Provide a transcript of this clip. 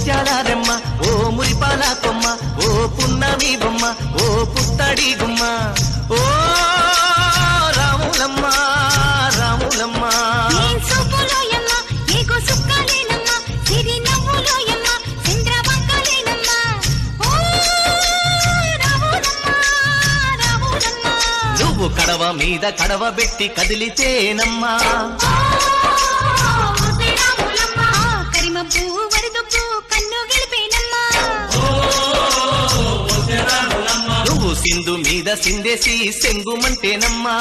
ముత్యాల రెమ్మ ఓ మురిపాల కొమ్మ ఓ పున్నమి బొమ్మ ఓ పుత్తడి గుమ్మ ఓ రాములమ్మ రాములమ్మ నువ్వు కడవ మీద కడవ పెట్టి కదిలితేనమ్మా నువ్వు సింధు మీద సిందేసి సెంగుమంటేనమ్మా.